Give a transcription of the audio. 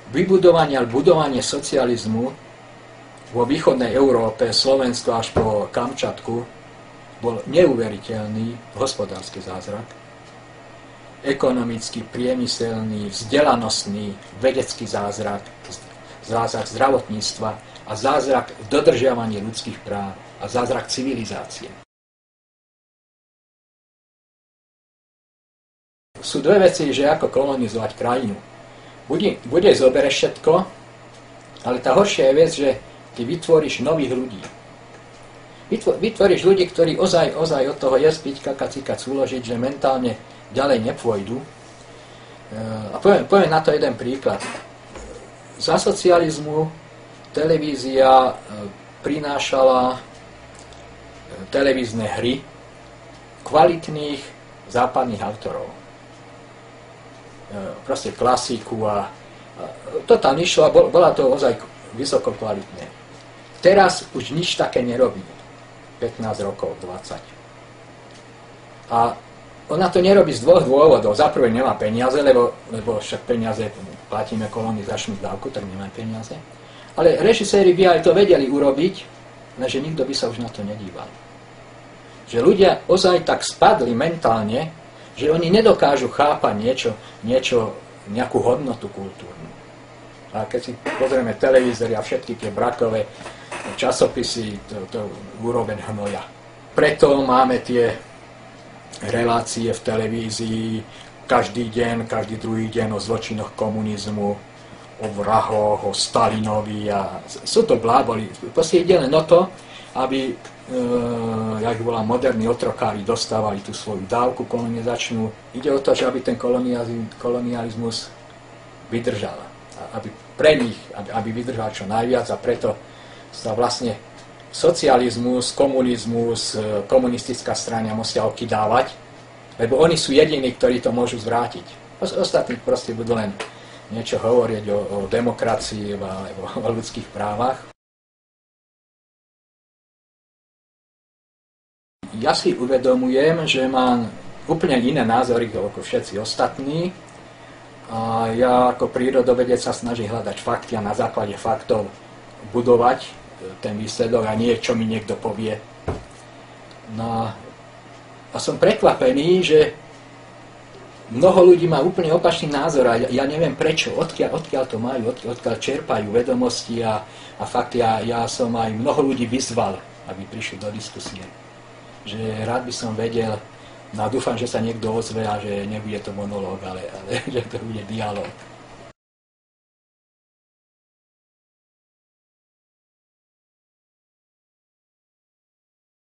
vybudovanie alebo budovanie socializmu vo východnej Európe, Slovensku až po Kamčatku, bol neuveriteľný hospodársky zázrak, ekonomický, priemyselný, vzdelanostný, vedecký zázrak, zázrak zdravotníctva a zázrak dodržiavania ľudských práv a zázrak civilizácie. Sú dve veci, že ako kolonizovať krajinu. Bude zobereš všetko, ale tá horšia je vec, že ty vytvoríš nových ľudí. Vytvoríš ľudí, ktorí ozaj od toho jesť, piť, kakať, cikať, súložiť, že mentálne ďalej nepôjdu. A poviem na to jeden príklad. Za socializmu televízia prinášala televízne hry kvalitných západných autorov. Proste klasiku a to tam išlo a bola to ozaj vysoko kvalitné. Teraz už nič také nerobí. 15 rokov, 20. A ona to nerobí z dvoch dôvodov. Za prvé nemá peniaze, lebo však peniaze platíme kolonizačnú dávku, tak nemá peniaze. Ale režiséri by aj to vedeli urobiť, lenže nikto by sa už na to nedíval. Že ľudia ozaj tak spadli mentálne, že oni nedokážu chápať nejakú hodnotu kultúrnu. A keď si pozrieme televízory a všetky tie brakové časopisy, to úroveň hnoja. Preto máme tie relácie v televízii každý deň, každý druhý deň o zločinoch komunizmu, o vrahoch, o Stalinovi a sú to bláboli. Proste ide len o to, aby jak volá, moderní otrokári dostávali tú svoju dávku kolonizačnú. Ide o to, že aby ten kolonializmus vydržal. Aby pre nich, aby vydržal čo najviac a preto sa vlastne socializmus, komunizmus, komunistická strana musia okydávať, lebo oni sú jediní, ktorí to môžu zvrátiť. Ostatní proste budú len niečo hovoriť o demokracii alebo o ľudských právach. Ja si uvedomujem, že mám úplne iné názory ako všetci ostatní a ja ako prírodovedec sa snažím hľadať fakty a na základe faktov budovať ten výsledok a nie, čo mi niekto povie. No a som prekvapený, že mnoho ľudí má úplne opačný názor a ja neviem prečo, odkiaľ to majú, odkiaľ čerpajú vedomosti a fakty. Ja som aj mnoho ľudí vyzval, aby prišli do diskusie. Že rád by som vedel, no a dúfam, že sa niekto ozve a že nebude to monológ, ale že to bude dialóg.